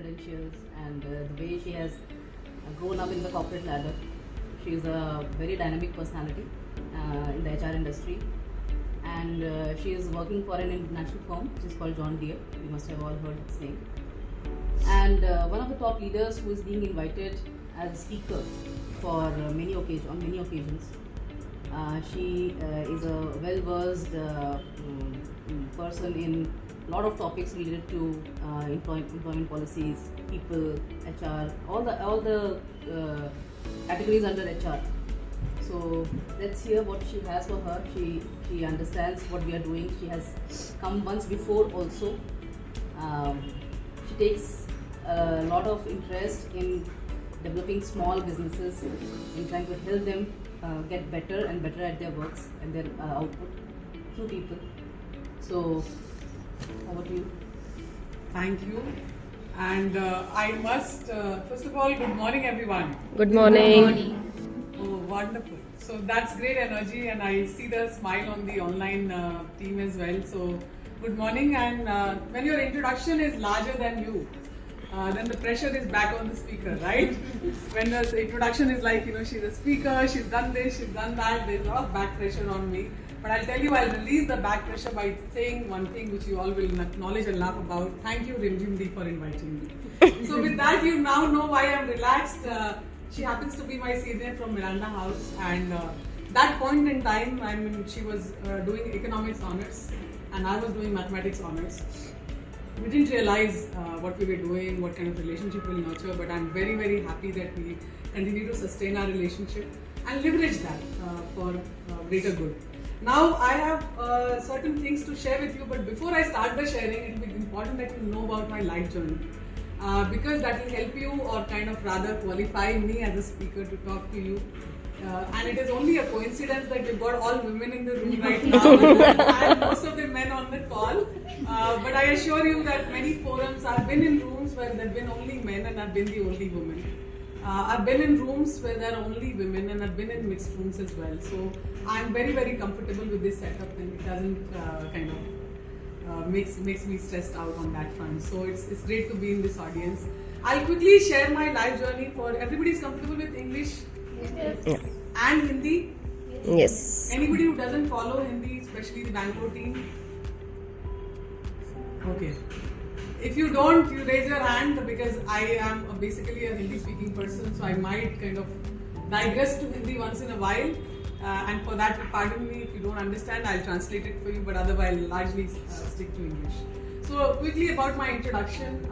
credentials and the way she has grown up in the corporate ladder. She is a very dynamic personality in the HR industry, and she is working for an international firm which is called John Deere. You must have all heard its name. And one of the top leaders who is being invited as a speaker for many occasions. She is a well-versed person in a lot of topics related to employment policies, people, HR, all the categories under HR. So let's hear what she has for her. She understands what we are doing. She has come once before also. She takes a lot of interest in developing small businesses, in trying to help them get better and better at their works and their output through people. So, over to you. Thank you. And I must, first of all, good morning everyone. Good morning. Oh, wonderful. So that's great energy, and I see the smile on the online team as well. So, good morning. And when your introduction is larger than you, then the pressure is back on the speaker, right? When the introduction is like, she's a speaker, she's done this, she's done that, there's a lot of back pressure on me. But I'll tell you, I'll release the back pressure by saying one thing which you all will acknowledge and laugh about. Thank you, Rimjimdi, for inviting me. So with that, you now know why I'm relaxed. She happens to be my senior from Miranda House, and that point in time, she was doing economics honors and I was doing mathematics honors. We didn't realize what we were doing, what kind of relationship we'll nurture, but I'm very, very happy that we continue to sustain our relationship and leverage that for greater good. Now, I have certain things to share with you, but before I start the sharing, it will be important that you know about my life journey. Because that will help you, or kind of rather qualify me as a speaker to talk to you. And it is only a coincidence that we've got all women in the room right now and most of the men on the call. But I assure you that many forums, I've been in rooms where there have been only men and I've been the only woman. I've been in rooms where there are only women and I've been in mixed rooms as well. So I'm very, very comfortable with this setup, and it doesn't makes me stressed out on that front. So it's great to be in this audience. I'll quickly share my life journey. For everybody's comfortable with English? Yes. And Hindi? Yes. Anybody who doesn't follow Hindi, especially the Bangalore team? Okay. If you don't, you raise your hand, because I am basically a Hindi speaking person, so I might kind of digress to Hindi once in a while. And for that, pardon me if you don't understand, I'll translate it for you, but otherwise I'll largely stick to English. So quickly about my introduction,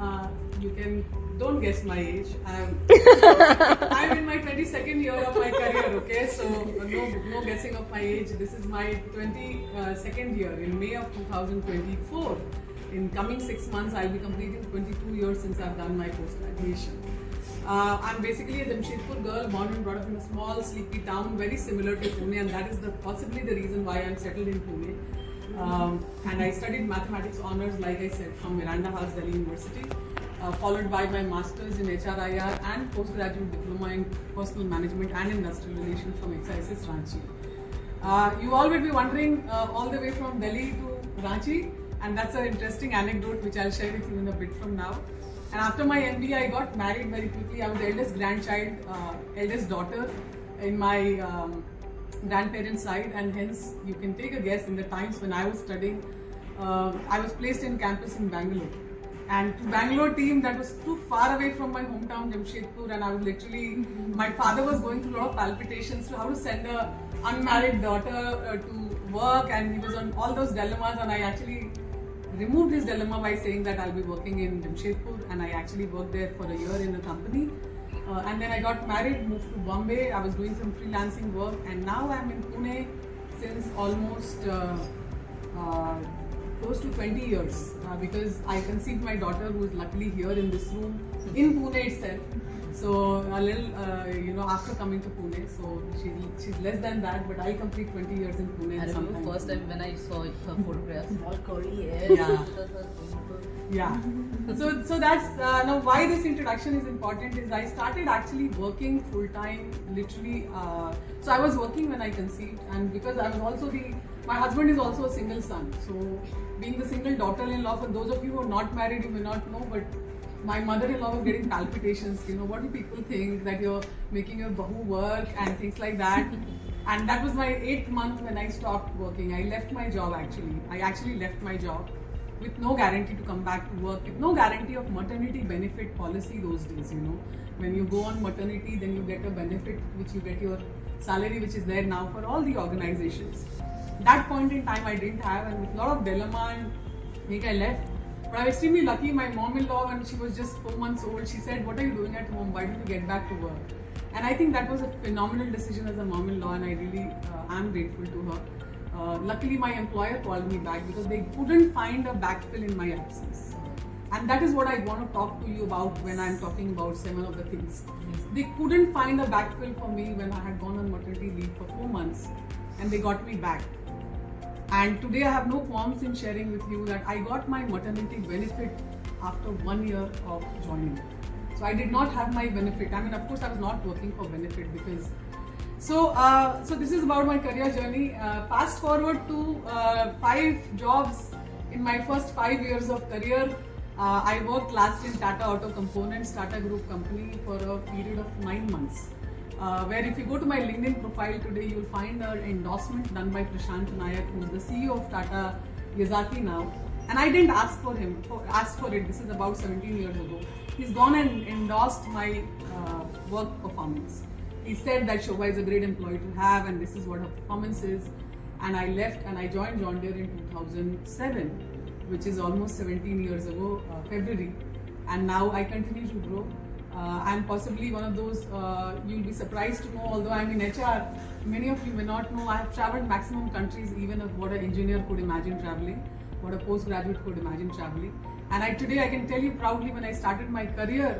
don't guess my age. I'm in my 22nd year of my career, okay? So no guessing of my age. This is my 22nd year in May of 2024. In coming 6 months, I'll be completing 22 years since I've done my post-graduation. I'm basically a Jamshedpur girl, born and brought up in a small, sleepy town, very similar to Pune, and that is possibly the reason why I'm settled in Pune. And I studied mathematics honors, like I said, from Miranda House, Delhi University, followed by my masters in HRIR and postgraduate diploma in personal management and industrial relations from XISS Ranchi. You all will be wondering all the way from Delhi to Ranchi, and that's an interesting anecdote which I'll share with you in a bit from now. And after my MBA, I got married very quickly. I was the eldest grandchild, eldest daughter in my grandparents' side, and hence you can take a guess. In the times when I was studying, I was placed in campus in Bangalore. And to Bangalore team, that was too far away from my hometown Jamshedpur, and I was literally, my father was going through a lot of palpitations to how to send a unmarried daughter to work, and he was on all those dilemmas, and I actually removed his dilemma by saying that I'll be working in Jamshedpur, and I actually worked there for a year in a company. And then I got married, moved to Bombay. I was doing some freelancing work, and now I'm in Pune since almost close to 20 years because I conceived my daughter, who is luckily here in this room in Pune itself. So a little, after coming to Pune, so she's less than that, but I complete 20 years in Pune. I remember first time when I saw her photograph, small curly hair. Yeah. Yeah. So that's now why this introduction is important is I started actually working full time, literally. So I was working when I conceived, and because I was also the My husband is also a single son. So being the single daughter-in-law, for those of you who are not married, you may not know, but my mother-in-law was getting palpitations. What do people think that you're making your bahu work and things like that. And that was my 8th month when I stopped working. I left my job actually. I actually left my job with no guarantee to come back to work, with no guarantee of maternity benefit policy those days, When you go on maternity, then you get a benefit, which you get your salary, which is there now for all the organizations. That point in time I didn't have, and with a lot of dilemma and I left. But I was extremely lucky. My mom-in-law, when she was just 4 months old, she said, "What are you doing at home? Why don't you get back to work?" And I think that was a phenomenal decision as a mom-in-law, and I really am grateful to her. Luckily, my employer called me back because they couldn't find a backfill in my absence. And that is what I want to talk to you about when I'm talking about 7 of the things. They couldn't find a backfill for me when I had gone on maternity leave for 4 months, and they got me back. And today I have no qualms in sharing with you that I got my maternity benefit after 1 year of joining. So I did not have my benefit. I mean, of course, I was not working for benefit because. So this is about my career journey. Fast forward to 5 jobs in my first 5 years of career. I worked last in Tata Auto Components, Tata Group company, for a period of 9 months. Where if you go to my LinkedIn profile today, you'll find an endorsement done by Prashant Nayak, who's the CEO of Tata Yazaki now. And I didn't ask for it. This is about 17 years ago. He's gone and endorsed my work performance. He said that Sobha is a great employee to have, and this is what her performance is. And I left and I joined John Deere in 2007, which is almost 17 years ago, February. And now I continue to grow. I'm possibly one of those, you'll be surprised to know, although I'm in HR, many of you may not know, I have traveled maximum countries, even of what an engineer could imagine traveling, what a postgraduate could imagine traveling. And today I can tell you proudly, when I started my career,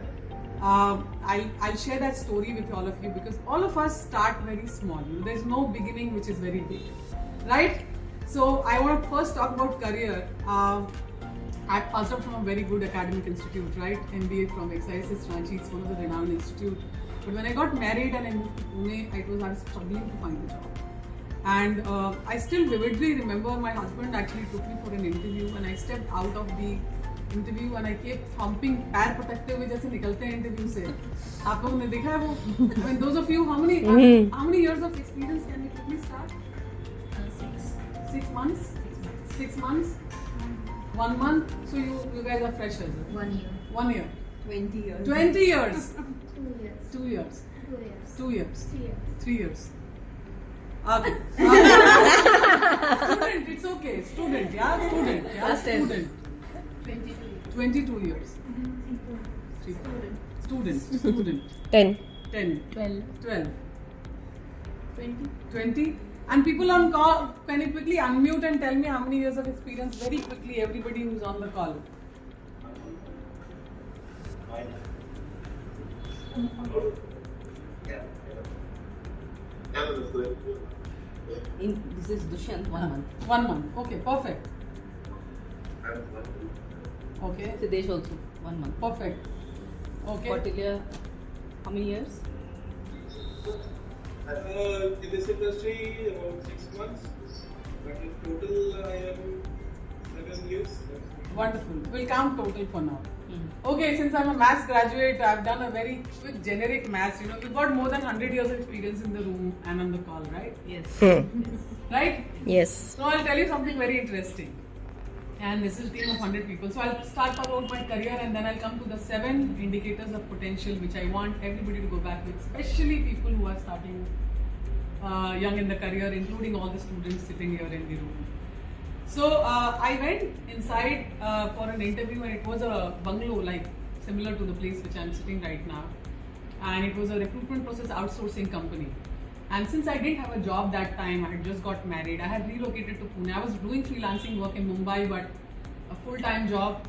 I'll share that story with all of you, because all of us start very small. There's no beginning which is very big, right? So I want to first talk about career. I passed out from a very good academic institute, right? MBA from XISS Ranchi, it's one of the renowned institute. But when I got married and in Pune, I was struggling to find a job. And I still vividly remember my husband actually took me for an interview, and I stepped out of the interview and I kept thumping, पैर पटकते हुए जैसे निकलते हैं interview से. आप लोगों ने देखा है वो? I mean, those of you, how many years of experience can you quickly start? 6 months. 6 months. 1 month. So you guys are freshers. 1 year. 1 year. 20 years. 20 years. 2 years. 2 years. 2 years. 2 years. 3 years. 3 years. Okay. Student, it's okay. Student, yeah? Student. Yeah? Student. 22 years. Student. 10. 12. 20. 20. And people on call, can you quickly unmute and tell me how many years of experience? Very quickly, everybody who's on the call. This is Dushyant, 1 month. 1 month. Okay, perfect. Okay, Siddesh also, 1 month. perfect. Okay. Cordelia, how many years? In this industry, about 6 months, but in total, I am 7 years. Wonderful. We'll count total for now. Okay, since I'm a maths graduate, I've done a very quick generic maths. You've got more than 100 years of experience in the room and on the call, right? Yes. Right? Yes. So I'll tell you something very interesting. And this is a team of 100 people. So I'll start about my career, and then I'll come to the 7 indicators of potential which I want everybody to go back with, especially people who are starting young in the career, including all the students sitting here in the room. So I went inside for an interview, and it was a bungalow, like similar to the place which I'm sitting right now. And it was a recruitment process outsourcing company. And since I didn't have a job that time, I had just got married, I had relocated to Pune. I was doing freelancing work in Mumbai, but a full-time job.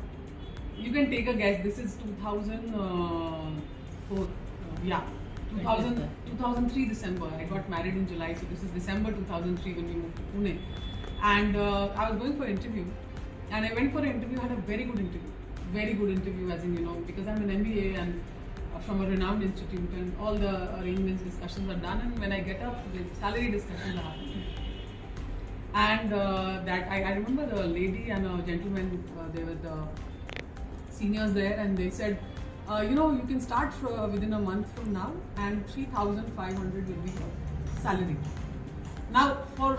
You can take a guess, this is 2004, 2003 December. I got married in July, so this is December 2003 when we moved to Pune. And I was going for an interview, and I went for an interview, had a very good interview, as in, because I'm an MBA and from a renowned institute, and all the arrangements, discussions are done, and when I get up, the salary discussions are happening. And I remember a lady and a gentleman, they were the seniors there, and they said, you can start within a month from now, and 3,500 will be your salary. Now, for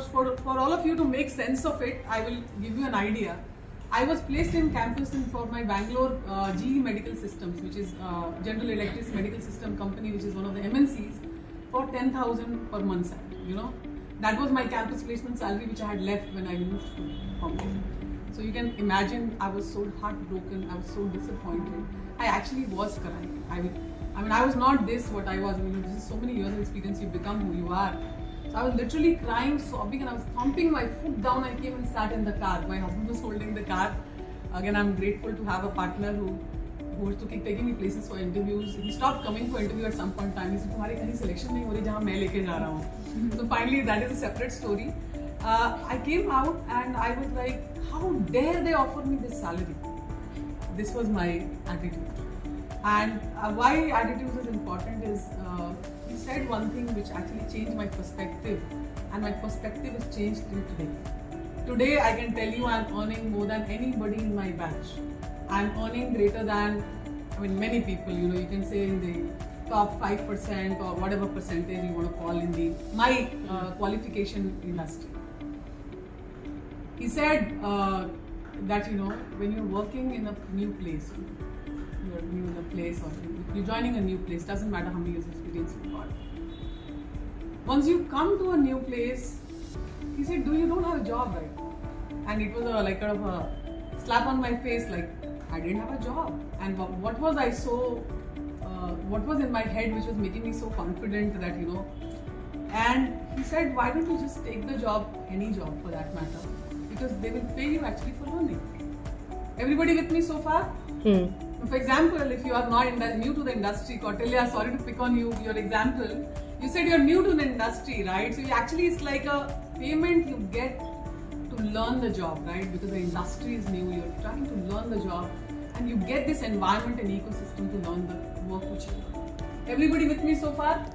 all of you to make sense of it, I will give you an idea. I was placed in campus for my Bangalore GE Medical Systems, which is General Electric's medical system company, which is one of the MNCs, for 10,000 per month salary. That was my campus placement salary, which I had left when I moved to Bombay. So you can imagine, I was so heartbroken, I was so disappointed. I actually was crying. I was not what I was. This is so many years of experience, you become who you are. So I was literally crying, sobbing, and I was thumping my foot down. I came and sat in the car. My husband was holding the car. Again, I'm grateful to have a partner who was taking me places for interviews. He stopped coming for interview at some point in time. He said, "तुम्हारी कहीं selection नहीं हो रही जहाँ मैं लेके जा रहा हूँ." So finally, that is a separate story. I came out and I was like, how dare they offer me this salary? This was my attitude. And why attitude is important is he said one thing which actually changed my perspective, and my perspective has changed till today. Today I can tell you I'm earning more than anybody in my batch. I'm earning greater than, many people, you can say in the top 5% or whatever percentage you want to call in my qualification industry. He said that, when you're working in a new place, you're new in a place, or you're joining a new place, doesn't matter how many years experience you've got. Once you come to a new place, he said, you don't have a job, right? And it was like kind of a slap on my face, like I didn't have a job. And what was what was in my head which was making me so confident that, and he said, why don't you just take the job, any job for that matter, because they will pay you actually for learning. Everybody with me so far? For example, if you are not new to the industry, Kautilya, sorry to pick on you, your example, you said you're new to the industry, right? So it's like a payment you get to learn the job, right? Because the industry is new, you're trying to learn the job, and you get this environment and ecosystem to learn the work which you learn. Everybody with me so far?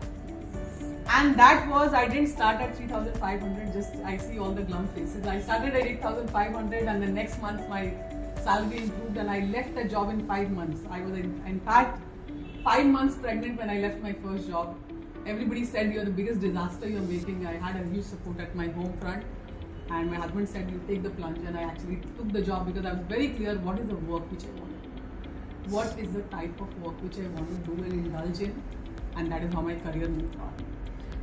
And that was, I didn't start at 3,500, just I see all the glum faces. I started at 8,500, and the next month my salary improved, and I left the job in 5 months. I was in fact 5 months pregnant when I left my first job. Everybody said, you're the biggest disaster you're making. I had a huge support at my home front, and my husband said, you take the plunge, and I actually took the job because I was very clear what is the work which I want to do. What is the type of work which I want to do and indulge in, and that is how my career moved on.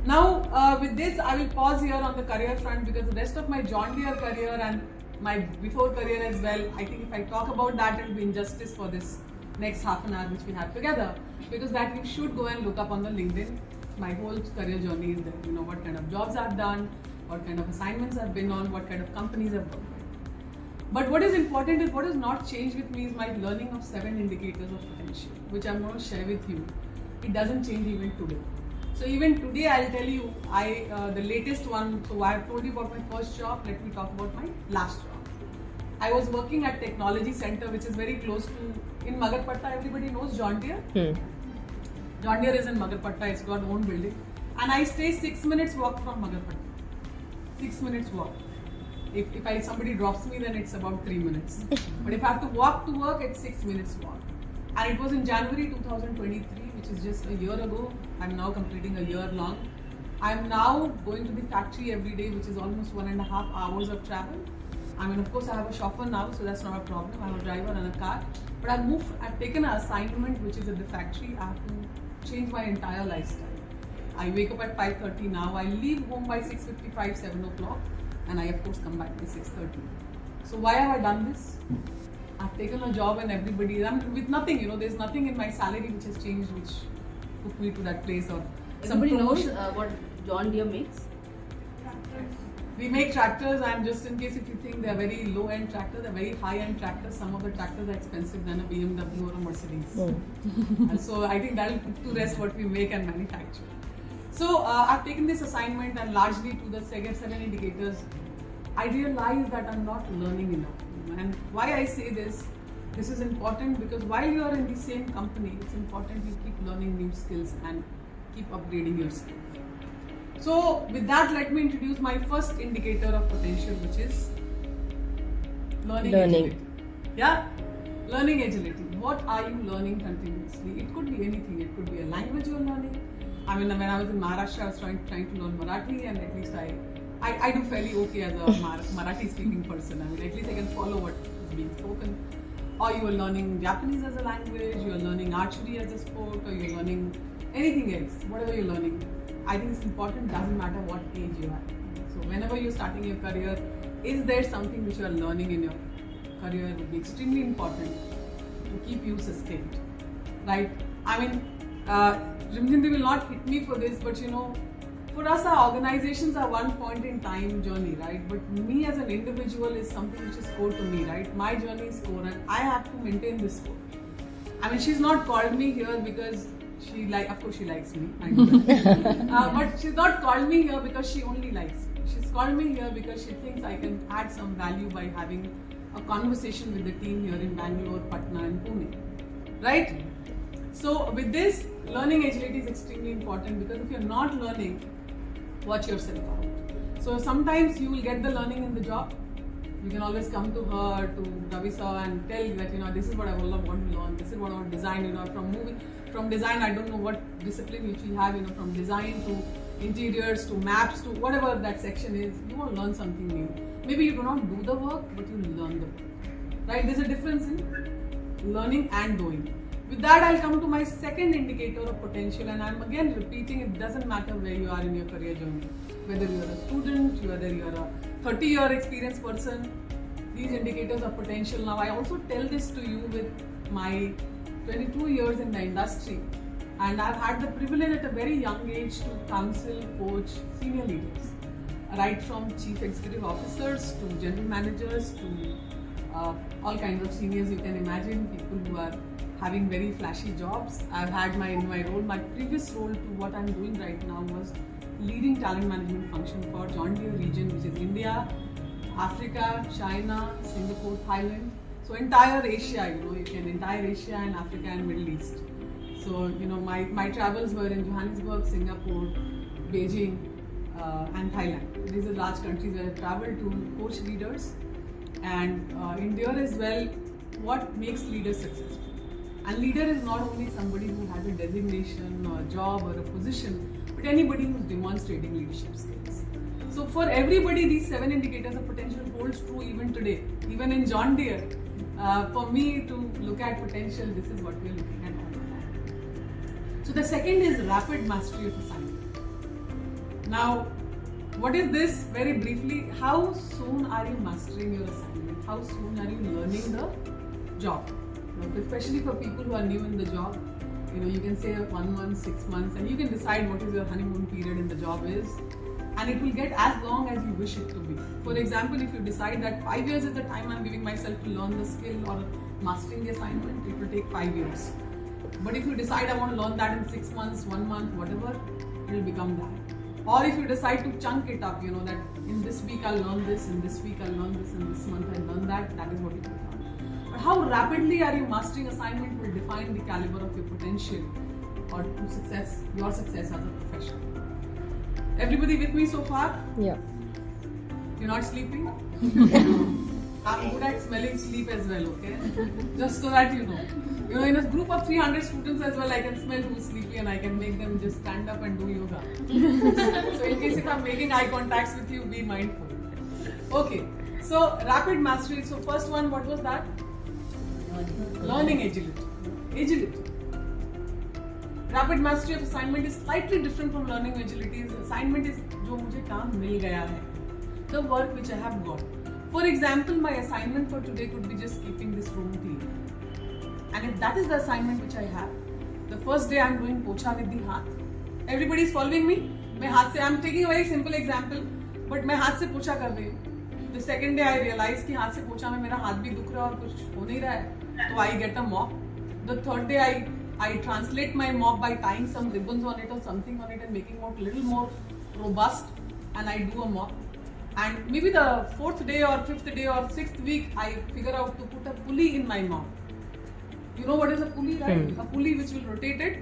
Now, with this, I will pause here on the career front, because the rest of my John Deere career and my before career as well, I think if I talk about that, it will be injustice for this next half an hour which we have together, because that you should go and look up on the LinkedIn. My whole career journey is there. What kind of jobs I've done, what kind of assignments I've been on, what kind of companies I've worked with. But what is important is what has not changed with me is my learning of 7 indicators of potential, which I'm going to share with you. It doesn't change even today. So even today, I'll tell you, the latest one, so I've told you about my first job, let me talk about my last job. I was working at Technology Center, which is very close to, in Magarpatta, everybody knows John Deere? John Deere is in Magarpatta, it's got own building. And I stay 6 minutes walk from Magarpatta. 6 minutes walk. If somebody drops me, then it's about 3 minutes. But if I have to walk to work, it's 6 minutes walk. And it was in January 2023, which is just a year ago. I'm now completing a year long. I'm now going to the factory every day, which is almost 1.5 hours of travel. Of course, I have a chauffeur now, so that's not a problem. I have a driver and a car. But I've taken an assignment, which is at the factory. I have to change my entire lifestyle. I wake up at 5:30 now. I leave home by 6:55, 7 o'clock. And I, of course, come back by 6:30. So why have I done this? I've taken a job and everybody, with nothing, there's nothing in my salary which has changed, which took me to that place or Somebody knows what John Deere makes? We make tractors, and just in case if you think they're very low-end tractors, they're very high-end tractors. Some of the tractors are expensive than a BMW or a Mercedes. And so I think that'll put to rest what we make and manufacture. So I've taken this assignment, and largely to the 7 indicators, I realized that I'm not learning enough. And why I say this is important because while you are in the same company, it's important you keep learning new skills and keep upgrading your skills. So with that, let me introduce my first indicator of potential, which is learning agility. Yeah, learning agility. What are you learning continuously? It could be anything. It could be a language you're learning. I mean, when I was in Maharashtra, I was trying to learn Marathi, and at least I do fairly okay as a Marathi speaking person. I mean, at least I can follow what is being spoken. Or you are learning Japanese as a language, you are learning archery as a sport, or you're learning anything else, whatever you're learning. I think it's important, doesn't matter what age you are. So whenever you're starting your career, is there something which you are learning in your career? It would be extremely important to keep you sustained, right? I mean, Rimjindi will not hit me for this, but for us, our organizations are one point in time journey, right? But me as an individual is something which is core to me, right? My journey is core, and I have to maintain this core. I mean, she's not called me here because of course she likes me, I know that. But she's not called me here because she only likes me. She's called me here because she thinks I can add some value by having a conversation with the team here in Bangalore, Patna and Pune, right? So with this, learning agility is extremely important, because if you're not learning, watch yourself out. So sometimes you will get the learning in the job. You can always come to her, to Davisa, and tell that this is what I want to learn, this is what I want to design. From design, I don't know what discipline which you have. From design to interiors to maps to whatever that section is, you want to learn something new. Maybe you do not do the work, but you learn the work. Right? There's a difference in learning and doing. With that, I'll come to my second indicator of potential, and I'm again repeating, it doesn't matter where you are in your career journey. Whether you're a student, whether you're a 30-year experienced person, these indicators of potential. Now, I also tell this to you with my 22 years in the industry, and I've had the privilege at a very young age to counsel, coach senior leaders, right from chief executive officers to general managers to all kinds of seniors you can imagine, people who are having very flashy jobs. I've had my previous role to what I'm doing right now was leading talent management function for John Deere region, which is India, Africa, China, Singapore, Thailand. So entire Asia, entire Asia and Africa and Middle East. So, my travels were in Johannesburg, Singapore, Beijing, and Thailand. These are large countries where I traveled to coach leaders and endure as well what makes leaders successful. And leader is not only somebody who has a designation or a job or a position, but anybody who's demonstrating leadership skills. So for everybody, these 7 indicators of potential holds true even today. Even in John Deere, for me to look at potential, this is what we're looking at all the time. So the second is rapid mastery of assignment. Now, what is this? Very briefly, how soon are you mastering your assignment? How soon are you learning the job? Especially for people who are new in the job, you can say 1 month, 6 months, and you can decide what is your honeymoon period in the job is, and it will get as long as you wish it to be. For example, if you decide that 5 years is the time I'm giving myself to learn the skill or mastering the assignment, it will take 5 years. But if you decide I want to learn that in 6 months, 1 month, whatever, it will become that. Or if you decide to chunk it up, that in this week I'll learn this, in this week I'll learn this, in this month I'll learn that is what it will become. But how rapidly are you mastering assignment will define the caliber of your potential or your success as a professional. Everybody with me so far? Yeah. You're not sleeping? I'm good at smelling sleep as well, okay? Just so that you know. In a group of 300 students as well, I can smell who's sleepy and I can make them just stand up and do yoga. So in case if I'm making eye contacts with you, be mindful. Okay, so rapid mastery. So first one, what was that? Learning agility. Rapid mastery of assignment is slightly different from learning agility. Assignment is जो मुझे काम मिल गया है, the work which I have got. For example, my assignment for today could be just keeping this room clean. And if that is the assignment which I have, the first day I am doing pocha with the हाथ. Everybody is following me? I'm taking a very simple example, but मैं हाथ से पोछा कर रही हूँ. The second day I realize कि हाथ से पोछा में मेरा हाथ भी दुख रहा है और कुछ हो नहीं रहा है. So I get a mop. The third day I translate my mop by tying some ribbons on it or something on it and making it a little more robust, and I do a mop. And maybe the 4th day or 5th day or 6th week, I figure out to put a pulley in my mop. You know what is a pulley, right? A pulley which will rotate it,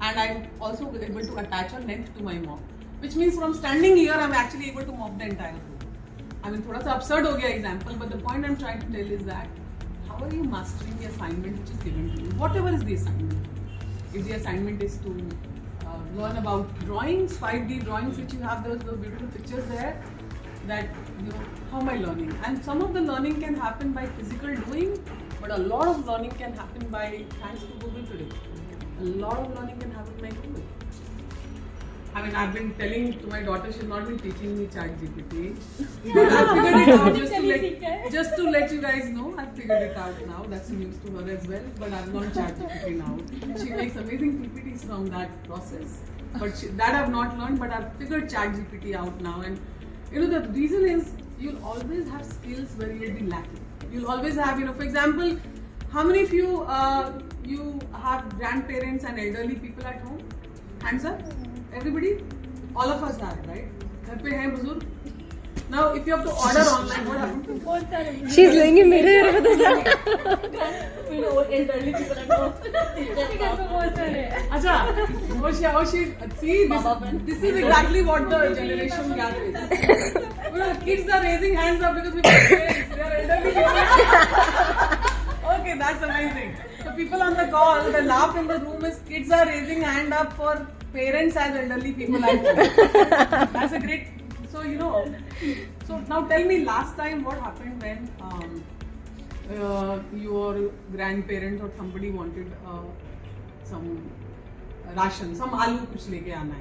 and I'm also able to attach a length to my mop. which means from standing here I'm actually able to mop the entire room. I mean, thoda sa absurd ho gaya example, but the point I'm trying to tell is that how are you mastering the assignment which is given to you, whatever is the assignment. If the assignment is to learn about drawings, 5D drawings, which you have those beautiful pictures there, that how am I learning? And some of the learning can happen by physical doing, but a lot of learning can happen by, thanks to Google today, a lot of learning can happen by Google. I mean, I've been telling to my daughter, she's not been teaching me ChatGPT. But I figured it out just to let you guys know. I figured it out now. That's news to her as well. But I've learned ChatGPT now. She makes amazing PPTs from that process. But that I've not learned. But I've figured ChatGPT out now. And the reason is you'll always have skills where you'll be lacking. You'll always have, for example, how many of you you have grandparents and elderly people at home? Hands up. Everybody? All of us have, right? Ghar pe hai buzurg? Now, if you have to order online, what happens? She's laying in mirror. Elderly people at home. Acha, see, this is exactly what the generation gap is. Kids are raising hands up because we have parents. They are elderly people. Okay, that's amazing. So people on the call, the laugh in the room is kids are raising hand up for parents as elderly people at home. That's a great. So So now tell me, last time what happened when your grandparents or somebody wanted some ration, some aloo kuch leke aana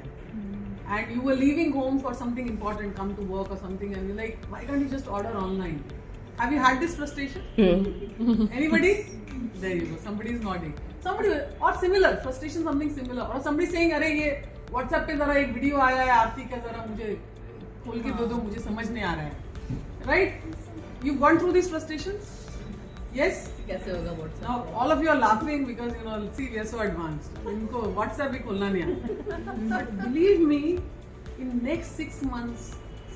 hai, and you were leaving home for something important, come to work or something, and you're like, why can't you just order online? Have you had this frustration? Anybody? There you go. Somebody is nodding. Somebody or similar frustration, something similar, or somebody saying, "अरे ये WhatsApp पे जरा एक video आया है आरती का, जरा मुझे खोल के दो मुझे समझ नहीं आ रहा है." Right? You've gone through these frustrations? Yes? कैसे होगा WhatsApp? Now all of you are laughing because see, we are so advanced. इनको WhatsApp भी खोलना नहीं आता. But believe me, in next 6 months,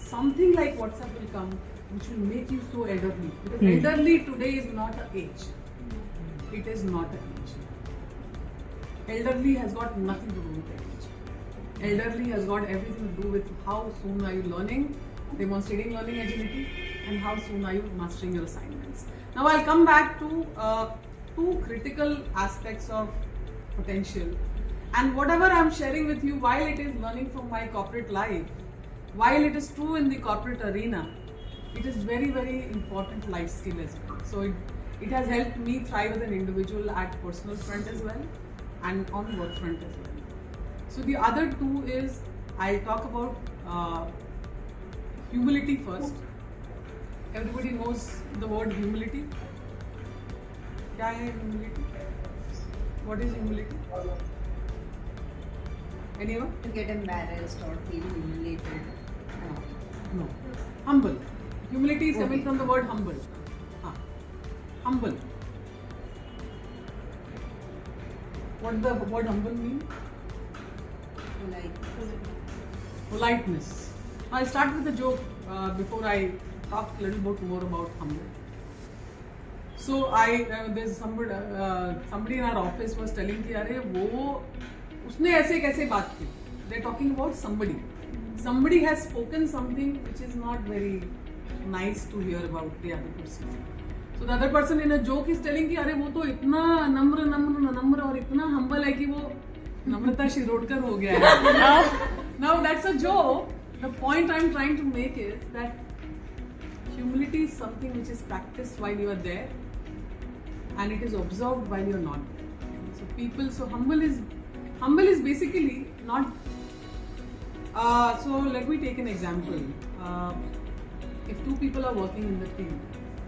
something like WhatsApp will come, which will make you so elderly. Because elderly today is not an age. It is not an age. Elderly has got nothing to do with age. Elderly has got everything to do with how soon are you learning, demonstrating learning agility, and how soon are you mastering your assignments. Now I'll come back to two critical aspects of potential. And whatever I'm sharing with you, while it is learning from my corporate life, while it is true in the corporate arena, it is very, very important life skill as well. So it has helped me thrive as an individual at personal front as well and on work front as well. So the other two is, I'll talk about humility first. Everybody knows the word humility. Kya hai humility? What is humility? Anyone? To get embarrassed or feel humiliated. No. Humble. Humility is coming from the word humble. Humble. What does the word humble mean? Politeness. I'll start with a joke before I talk a little bit more about humble. So there's somebody in our office was telling कि अरे वो उसने ऐसे कैसे बात की? They're talking about somebody. Somebody has spoken something which is not very nice to hear about the other person. So the other person in a joke is telling कि अरे वो तो इतना नम्र और इतना humble है कि वो नम्रता शिरोडकर हो गया है. Now that's a joke. The point I'm trying to make is that humility is something which is practiced while you are there, and it is observed while you're not there. So humble is basically not. So let me take an example. If two people are working in the team,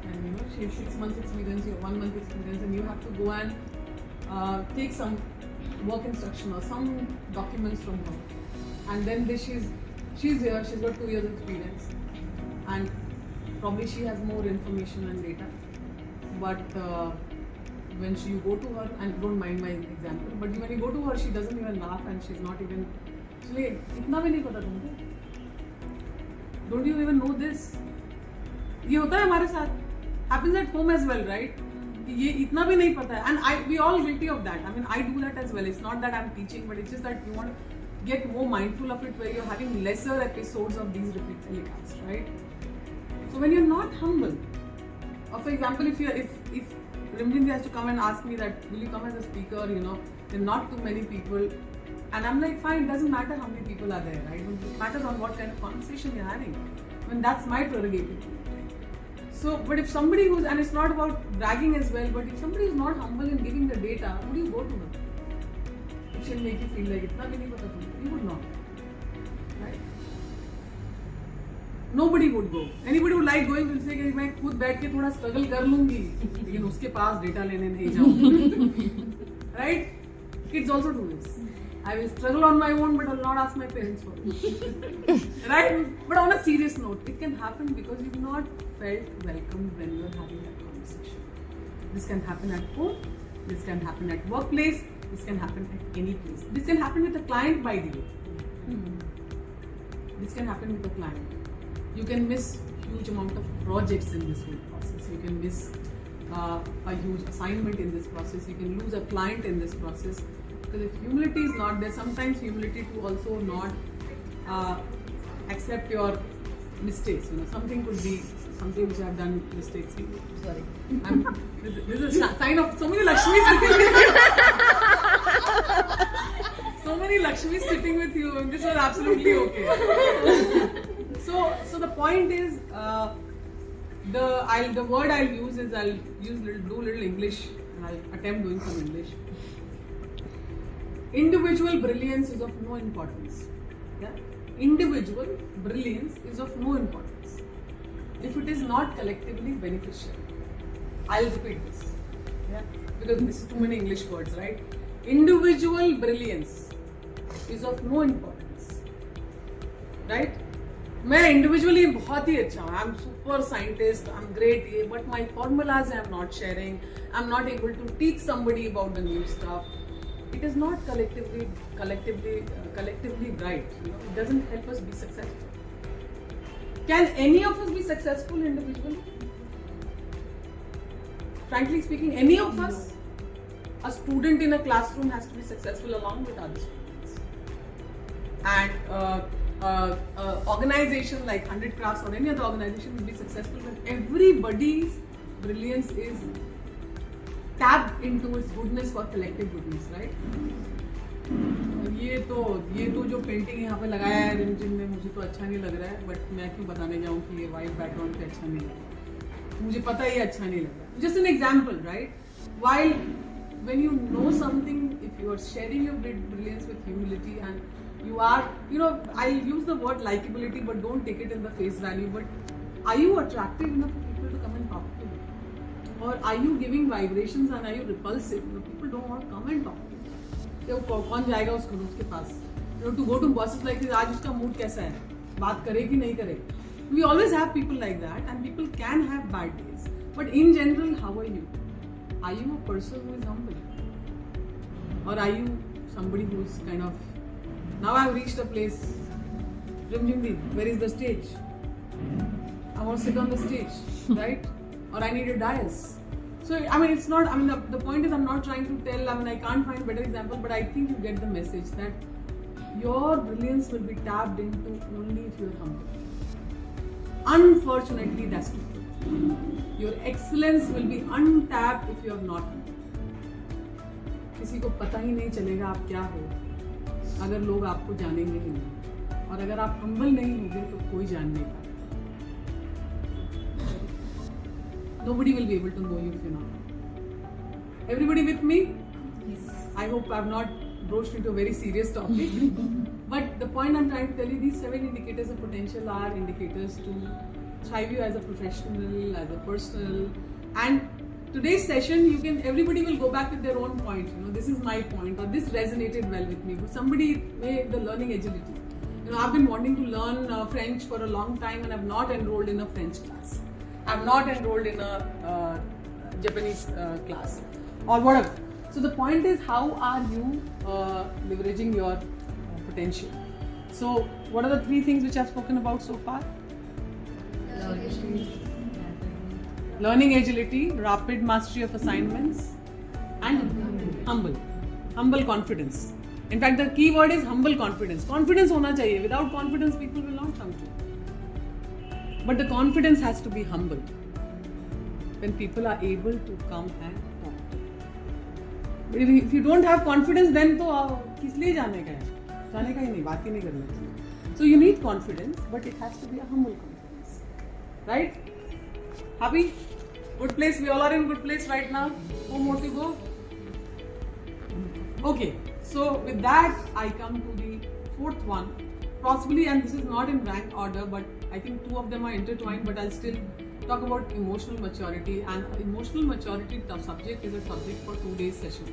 and she has 6 months experience, you have 1 month experience, and you have to go and take some work instruction or some documents from her, and then she's here, she's got 2 years experience, and probably she has more information and data, but when you go to her, and don't mind my example, but when you go to her, she doesn't even laugh and she's not even, itna bhi nahi pata tumko, don't you even know this? ये होता है हमारे साथ, happens at home as well, right? ये इतना भी नहीं पता है, and we all guilty of that. I mean, I do that as well. It's not that I'm teaching, but it's just that you want get more mindful of it, where you're having lesser episodes of these repeat telecasts, right? So when you're not humble, or for example, if Rimjin has to come and ask me that, will you come as a speaker, there are not too many people, and I'm like, fine, it doesn't matter how many people are there, right? It matters on what kind of conversation you're having. I mean, that's my prerogative. So, but if somebody who's, and it's not about bragging as well, but if somebody is not humble in giving the data, would you go to them? It should make you feel like, itna bhi nahi pata tumko. You would not. Right? Nobody would go. Anybody would like going will say कि मैं खुद बैठ के थोड़ा struggle कर लूँगी, लेकिन उसके पास data लेने नहीं जाऊँगी. Right? Kids also do this. I will struggle on my own, but I will not ask my parents for it. Right? But on a serious note, it can happen because you've not felt welcomed when you are having that conversation. This can happen at home, this can happen at workplace, this can happen at any place. This can happen with a client, by the way. This can happen with a client. You can miss huge amount of projects in this whole process. You can miss a huge assignment in this process. You can lose a client in this process. Because if humility is not there, sometimes humility to also not accept your mistakes. Something could be something which I have done mistakes. Sorry, this is a sign of so many Lakshmis sitting with you. So many Lakshmis sitting with you, and this was absolutely okay. So the point is, the word I'll use is do little English, and I'll attempt doing some English. Individual brilliance is of no importance. Yeah? Individual brilliance is of no importance if it is not collectively beneficial. I'll repeat this. Yeah? Because this is too many English words, right? Individual brilliance is of no importance. Right? मैं individually बहुत ही अच्छा हूँ. I'm super scientist. I'm great. But my formulas I'm not sharing. I'm not able to teach somebody about the new stuff. It is not collectively right. It doesn't help us be successful. Can any of us be successful individually? Frankly speaking, any of us? A student in a classroom has to be successful along with other students. And organization like 100Krafts or any other organization will be successful when everybody's brilliance is tapped into its goodness for collective goodness, right? ये तो जो painting यहाँ पे लगाया है रिमझिम में, मुझे तो अच्छा नहीं लग रहा है, बट मैं क्यों बताने जाऊँ कि ये वाइट बैकग्राउंड पे अच्छा नहीं लग रहा, मुझे पता है ये अच्छा नहीं लग रहा. Just an example, right? While when you know something, if you are sharing your brilliance with humility and you are, I'll use the word likability, but don't take it in the face value, but are you attractive enough for people to come and talk to you? Or are you giving vibrations and are you repulsive? People don't want to come and talk to you. कौन जाएगा उसके पास? To go to bosses like this, आज उसका mood कैसा है? बात करे कि नहीं करे? We always have people like that, and people can have bad days. But in general, how are you? Are you a person who is humble? Or are you somebody who is kind of, now I've reached a place, Rimjimdi, where is the stage? I want to sit on the stage, right? Or I need a dais. So, it's not, the point is I'm not trying to tell, I can't find a better example, but I think you get the message that your brilliance will be tapped into only if you're humble. Unfortunately, that's true. Your excellence will be untapped if you're not humble. किसी को पता ही नहीं चलेगा आप क्या हो अगर लोग आपको जानेंगे ही नहीं, और अगर आप humble नहीं होंगे तो कोई जान नहीं पाएगा. Nobody will be able to know you if you're not. Everybody with me? Yes. I hope I've not broached into a very serious topic. But the point I'm trying to tell you, these 7 indicators of potential are indicators to thrive you as a professional, as a personal. And today's session, everybody will go back with their own point. This is my point, or this resonated well with me. But somebody may the learning agility. I've been wanting to learn French for a long time, and I've not enrolled in a French class. I'm not enrolled in a Japanese class or whatever. So the point is, how are you leveraging your potential? So what are the 3 things which I've spoken about so far? Learning agility, rapid mastery of assignments, and humble confidence. In fact, the key word is humble confidence. Confidence होना चाहिए. Without confidence, people will not come to you. But the confidence has to be humble. When people are able to come and talk. But if you don't have confidence, then तो किस लिए जाने का है? जाने का ही नहीं, बात ही नहीं करना चाहिए. So you need confidence, but it has to be a humble confidence. Right? Happy? Good place. We all are in good place right now. No more to go. Okay. So with that, I come to the fourth one. Possibly, and this is not in rank order, but I think two of them are intertwined, but I'll still talk about emotional maturity. And emotional maturity subject is a subject for 2 days session.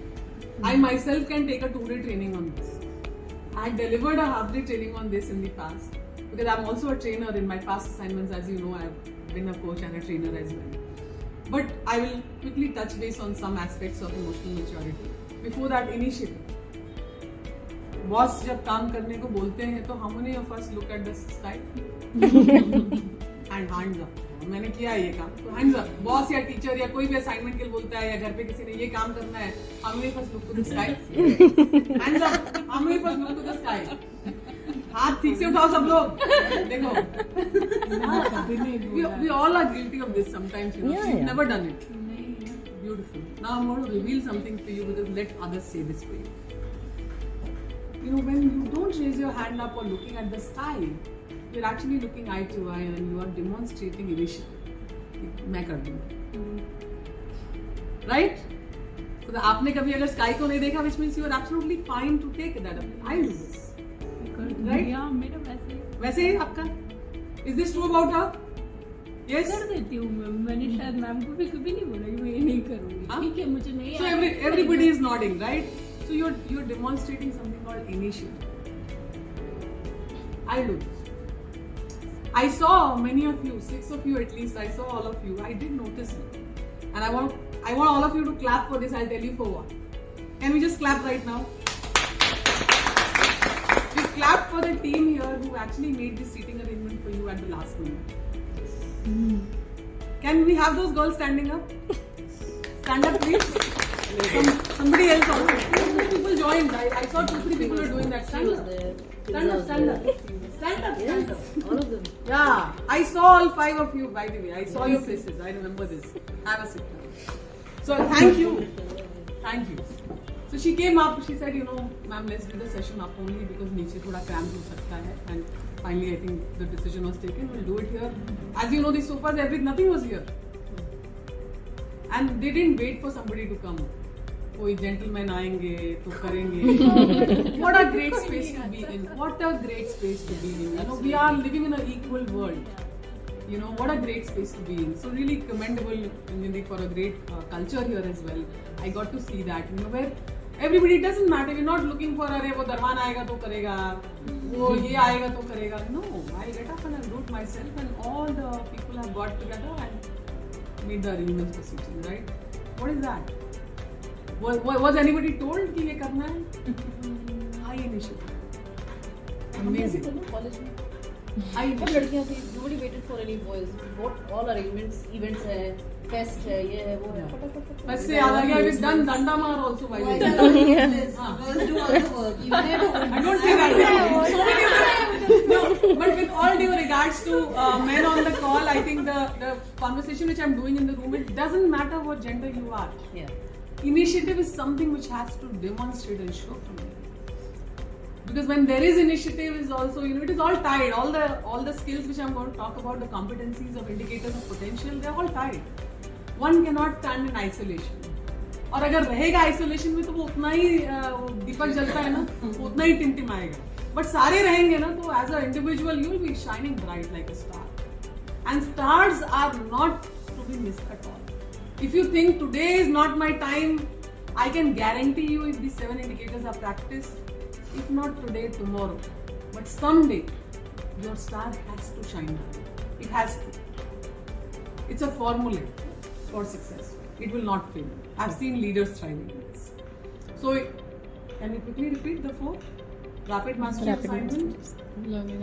I myself can take a 2-day training on this. I delivered a half-day training on this in the past because I'm also a trainer in my past assignments. As you know, I've been a coach and a trainer as well. But I will quickly touch base on some aspects of emotional maturity. Before that, initiative. Boss जब काम करने को बोलते हैं तो how many of us look at the sky and hands up. मैंने किया ये काम तो hands up. Boss या teacher या कोई भी assignment के लिए बोलता है या घर पे किसी ने ये काम करना है, how many of us look to the sky? Hands up. How many of us look to the sky? हाथ ठीक से उठाओ सब लोग. देखो. We all are guilty of this sometimes. You know, we've never done it. Beautiful. Now I'm going to reveal something to you because let others say this for you. You know, when you don't raise your hand up or looking at the sky, you're actually looking eye to eye and you are demonstrating initiative. मैं कर दूँगा. Right? तो आपने कभी अगर sky को नहीं देखा, which means you are absolutely fine to take that up. I do this. Right? Yeah, मेरा वैसे ही. वैसे ही आपका? Is this true about her? Yes. कर देती हूँ मैं. मैंने शायद मैम को भी कभी नहीं बोला कि मैं ये नहीं करूँगी. ठीक है, मुझे नहीं. So everybody is nodding, right? So you're demonstrating something called initiative. I do this. I saw many of you, 6 of you at least. I saw all of you. I did notice it, and I want all of you to clap for this. I'll tell you for what. Can we just clap right now? We clap for the team here who actually made this seating arrangement for you at the last minute. Can we have those girls standing up? Stand up, please. Somebody else also. People joined. I saw 2-3 people are doing that. Stand up. Stand up. Stand up. Stand up. Stand up. All of them. Yeah, I saw all 5 of you. By the way, I saw your faces. I remember this. Have a seat. So thank you. Thank you. So she came up. She said, you know, ma'am, let's do the session up only because नीचे थोड़ा cramped हो सकता है. And finally, I think the decision was taken. We'll do it here. As you know, the sofas, nothing was here. And they didn't wait for somebody to come. कोई gentlemen आएंगे तो करेंगे. What a great space to be in. What a great space to be in. You know, we are living in an equal world. You know, what a great space to be in. So really commendable for a great culture here as well. I got to see that. You know, where everybody, doesn't matter. We're not looking for अरे वो दरवान आएगा तो करेगा, वो ये आएगा तो करेगा. No, I get up and I do it myself, and all the people have got together and made the arrangements for seating. Right? What is that? Was anybody told कि ये करना है? High initiative. Amazing. College में High सब initiative. लड़कियाँ थी. Nobody waited for any boys. What all arrangements, events है, fest है, ये है, वो है. फटाफट. बस से याद आ गया. We've done Danda Mar also by the way. Girls do all the work. I don't say that. No, but with all due regards to men on the call, I think the conversation which I'm doing in the room, it doesn't matter what gender you are. Yeah. Initiative is something which has to demonstrate and show from you. Because when there is initiative, is also, you know, it is all tied. All the skills which I'm going to talk about, the competencies of indicators of potential, they're all tied. One cannot stand in isolation. और अगर रहेगा isolation में तो वो उतना ही दीपक जलता है ना, उतना ही टिमटिमाएगा. But सारे रहेंगे ना तो as an individual you will be shining bright like a star. And stars are not to be missed at all. If you think today is not my time, I can guarantee you if these 7 indicators are practiced, if not today, tomorrow. But someday, your star has to shine. It has to. It's a formula for success. It will not fail. I've seen leaders thriving in this. So, can you quickly repeat the 4? Rapid mastery assignment, learning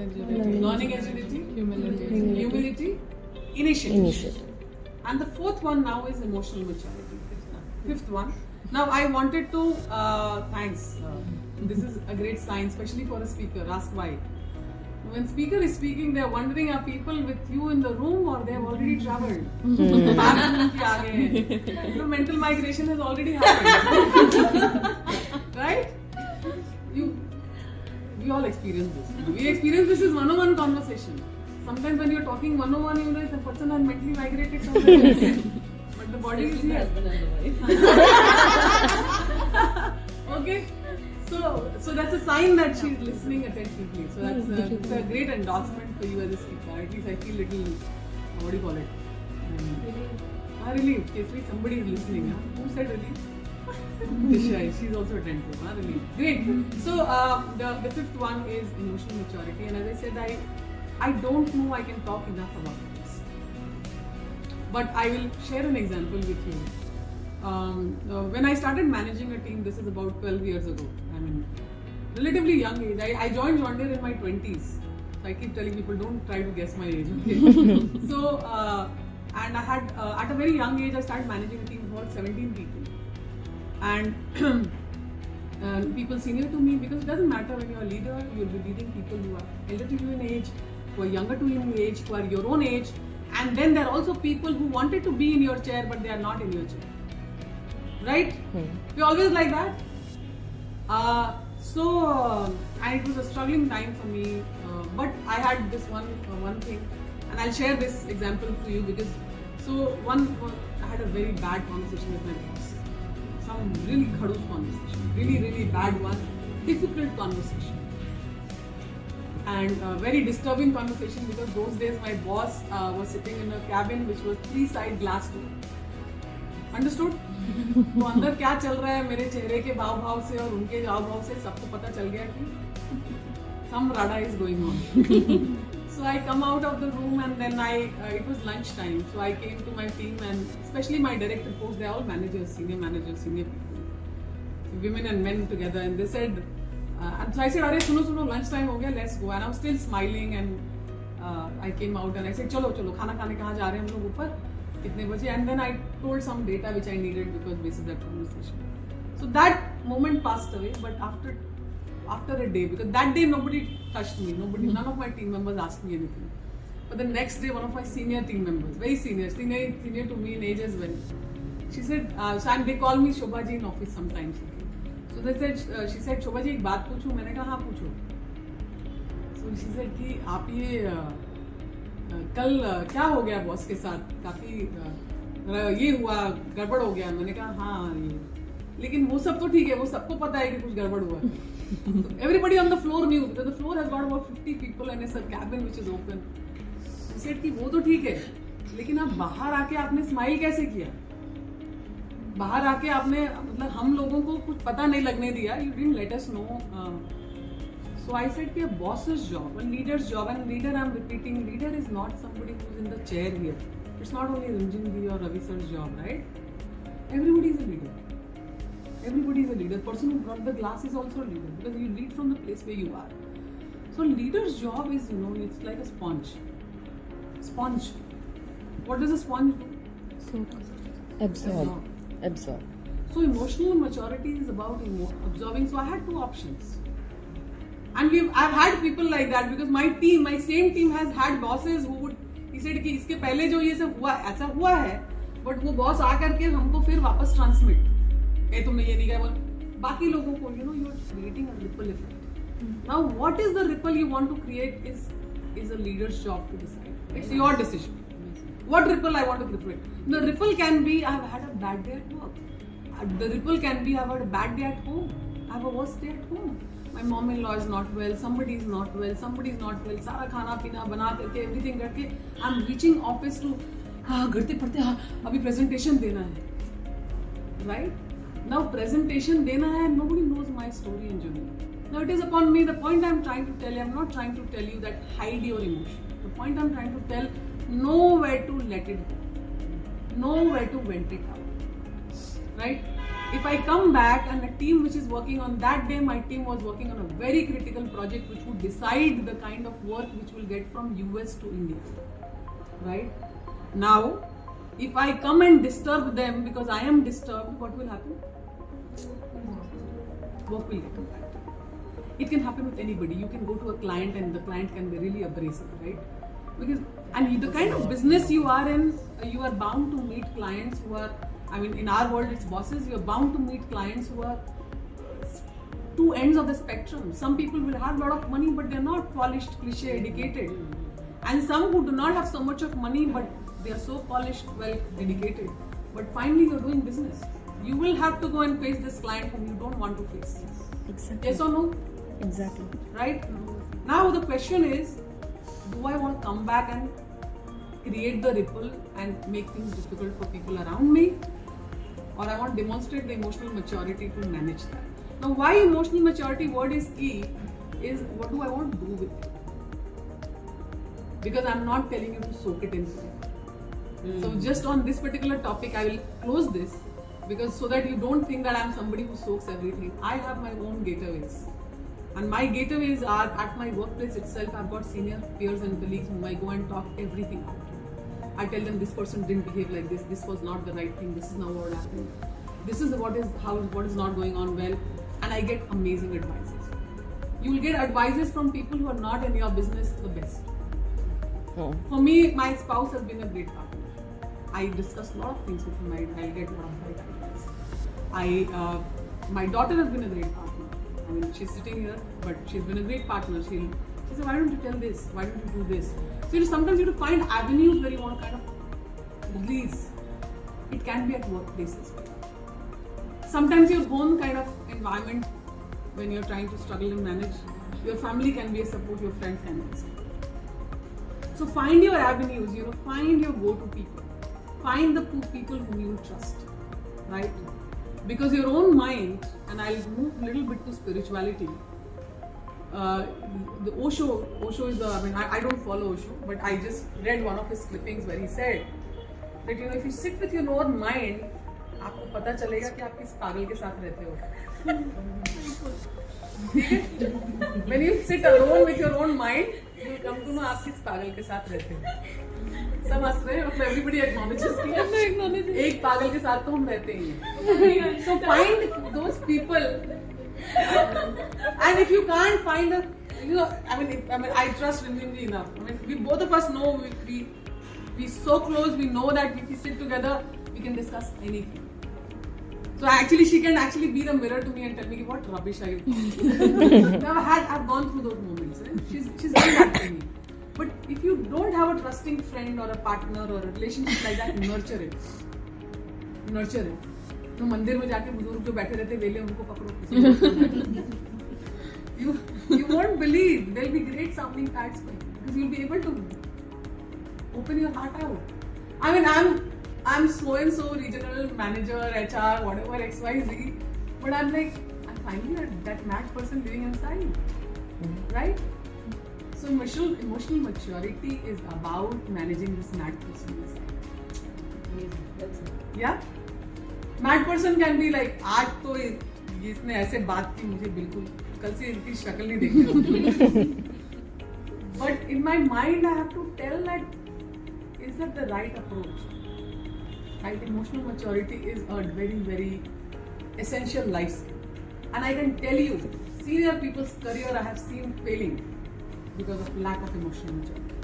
agility, humility, initiative. And the 4th one now is emotional maturity. 5th one, Now I wanted to thanks. This is a great sign, especially for a speaker. Ask why. When speaker is speaking, they are wondering, are people with you in the room or they have already travelled? So mental migration has already happened, right? We all experience this. We experience this as one-on-one conversation. Sometimes when you're talking one-on-one, you know the person has mentally migrated somewhere else. But the body is here. Okay. So that's a sign that she's listening attentively. So that's a great endorsement for you as a speaker. At least I feel little, what do you call it? Relief. At least somebody is listening. Huh? Who said relief? Disha, she's also attentive. Relief. Great. So the fifth one is emotional maturity. And as I said, I don't know I can talk enough about this. But I will share an example with you. When I started managing a team, this is about 12 years ago. I mean, relatively young age. I joined John Deere in my 20s. So I keep telling people, don't try to guess my age. Okay? So, and I had, at a very young age, I started managing a team of about 17 people. And people senior to me, because it doesn't matter when you're a leader, you'll be leading people who are elder to you in age, who are younger to you in age, who are your own age. And then there are also people who wanted to be in your chair, but they are not in your chair. Right? We're always like that. And it was a struggling time for me. But I had this one thing, and I'll share this example to you because I had a very bad conversation with my boss. Some really khadus conversation, really bad one, difficult conversation, and very disturbing conversation because those days my boss was sitting in a cabin which was 3-side glass door. Understood? तो अंदर क्या चल रहा है मेरे चेहरे के भाव भाव से और उनके हाव भाव से सबको पता चल गया कि some rada is going on. So I come out of the room and then it was lunch time. So I came to my team and especially my direct reports, they're all managers, senior people, women and men together, and they said, and so I said, "Arey, suno, lunch time ho gaya, let's go." And I'm still smiling and I came out and I said, "Chalo, खाना खाने कहाँ जा रहे हैं हम लोग ऊपर? कितने बजे?" And then I told some data which I needed because this is that conversation. So that moment passed away, but after a day, because that day nobody touched me, none of my team members asked me anything. But the next day, one of my senior team members, very senior to me in age as well, she said, and they call me Sobha ji in office sometimes. So they said, she said, "Sobha ji, एक बात पूछूं?" मैंने कहा, "हाँ पूछो." So she said कि आप ये कल क्या हो गया बॉस के साथ, काफी ये हुआ, गड़बड़ हो गया। मैंने कहा हाँ ये, लेकिन वो सब तो ठीक है, वो सबको पता है कि कुछ गड़बड़ हुआ। Everybody on the floor knew because the floor has got about 50 people and it's a cabin which is open. I said कि वो तो ठीक है, लेकिन आप बाहर आके आपने स्माइल कैसे किया? बाहर आके आपने मतलब हम लोगों को कुछ पता नहीं लगने दिया. You didn't let us know. So I said कि a boss's job, a leader's job, and leader, I'm repeating, leader is not somebody who's in the chair here. It's not only Ranjan ji or Ravi sir's job, right? Everybody is a leader. Everybody is a leader. The person who brought the glass is also a leader because you lead from the place where you are. So leader's job is, it's like a sponge. Sponge. What does a sponge do? Absorb. So emotional maturity is about absorbing. So I had two options. And I've had people like that because my same team has had bosses who would, he said कि इसके पहले जो ये सब हुआ ऐसा हुआ है, but वो boss आकर के हमको फिर वापस transmit, तुमने ये नहीं कहा, बाकी लोगों को, you are creating a ripple effect. Now what is the ripple you want to create is a leader's job to decide. It's your decision. What ripple I want to create? The ripple can be I've had a bad day at work. The ripple can be I've had a bad day at home. I have a worst day at home. My mom-in-law is not well, somebody is not well, सारा खाना पीना बना करके everything करके I'm reaching office to करते पढ़ते अभी presentation देना है, right? Now presentation देना है, nobody knows my story and journey. Now it is upon me. The point I'm trying to tell you, I'm not trying to tell you that hide your emotion. The point I'm trying to tell, know where to let it go, know where to vent it out, right? If I come back and the team which is working on that day, my team was working on a very critical project which would decide the kind of work which will get from US to India, right? Now, if I come and disturb them because I am disturbed, what will happen? work will get impacted. It can happen with anybody. You can go to a client and the client can be really abrasive, right? Because and the kind of business you are in, you are bound to meet clients who are, I mean, in our world it's bosses. You are bound to meet clients who are two ends of the spectrum. Some people will have a lot of money, but they're not polished, cliche, educated, and some who do not have so much of money, but they are so polished, well, dedicated. But finally, you're doing business. You will have to go and face this client whom you don't want to face. Exactly. Yes or no? Exactly. Right? Now the question is, do I want to come back and create the ripple and make things difficult for people around me? Or I want to demonstrate the emotional maturity to manage that. Now why emotional maturity word is key is what do I want to do with it? Because I'm not telling you to soak it in. So just on this particular topic, I will close this because so that you don't think that I'm somebody who soaks everything. I have my own gateways. And my gateways are at my workplace itself. I've got senior peers and colleagues whom I go and talk everything out. I tell them this person didn't behave like this. This was not the right thing. This is now what happened. This is what is not going on well. And I get amazing advices. You will get advices from people who are not in your business the best. For me, my spouse has been a great partner. I discuss a lot of things with him. I get a lot of right advice. My daughter has been a great partner. I mean, she's sitting here, but she's been a great partner. She said, why don't you tell this? Why don't you do this? So sometimes you have to find avenues where you want to kind of release. It can be at workplaces. Sometimes your home kind of environment, when you're trying to struggle and manage, your family can be a support, your friends can be a support. So find your avenues, find your go-to people. Find the people whom you trust, right? Because your own mind, and I'll move a little bit to spirituality. The Osho is I don't follow Osho, but I just read one of his clippings where he said that if you sit with your own mind, आपको पता चलेगा कि आप किस पागल के साथ रहते हो. When you sit alone with your own mind, you will come to know आप किस पागल के साथ रहते हो. सब हंस रहे हैं, everybody acknowledges कि एक पागल के साथ तो हम रहते ही हैं. So find those people, and if you can't find I trust Rinjinji enough. We both of us know we so close. We know that if we sit together, we can discuss anything. So actually, she can actually be the mirror to me and tell me what rubbish are you talking. I've gone through those moments. Right? She's done that to me. But if you don't have a trusting friend or a partner or a relationship like that, nurture it. Nurture it. तो मंदिर में जाके बुजुर्ग जो बैठे रहते वेले उनको पकड़ो. You won't believe there'll be great sounding pads for you because you'll be able to open your heart out. I mean, I'm so and so regional manager, HR, whatever XYZ, but I'm finally that mad person living inside, right? So emotional maturity is about managing this mad person inside. Yeah, mad person can be like, आज तो इसने ऐसे बात की मुझे बिल्कुल कल से इनकी शक्ल नहीं देखी. But in my mind, I have to tell that is that the right approach? Right? Emotional maturity is a very, very essential life skill. And I can tell you, senior people's career I have seen failing because of lack of emotional maturity.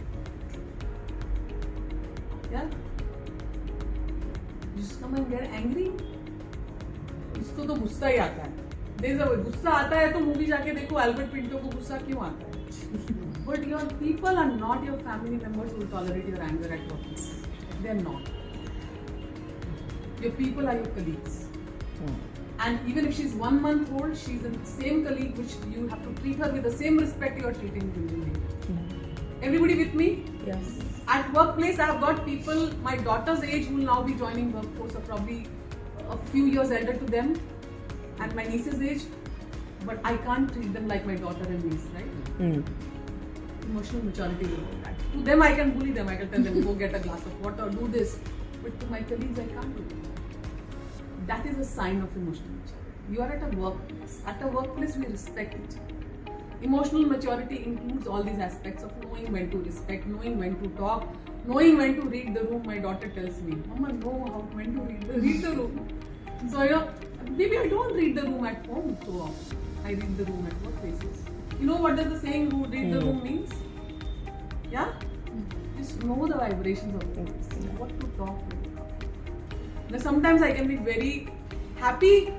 Yeah? You just come and get angry. इसको तो गुस्सा ही आता है. गुस्सा आता है तो movie जाके देखो अल्बर्ट पिंटो को गुस्सा क्यों आता है. But your people are not your family members who will tolerate your anger at work. They are not. Your people are your colleagues. And even if she's 1 month old, she's the same colleague which you have to treat her with the same respect you are treating Rinjinji. Everybody with me? Yes. At workplace, I have got people my daughter's age who will now be joining workforce, or probably a few years elder to them, at my niece's age, but I can't treat them like my daughter and niece, right? Emotional maturity will do that. To them, I can bully them. I can tell them, go get a glass of water, do this. But to my colleagues, I can't do that. That is a sign of emotional maturity. You are at a workplace. At a workplace, we respect each other. Emotional maturity includes all these aspects of knowing when to respect, knowing when to talk, knowing when to read the room. My daughter tells me, Mama, know when to read the room. So, Maybe I don't read the room at home so often. I read the room at workplaces. You know what does the saying read the room means? Yeah? Just know the vibrations of the place. What to talk with. Now sometimes I can be very happy.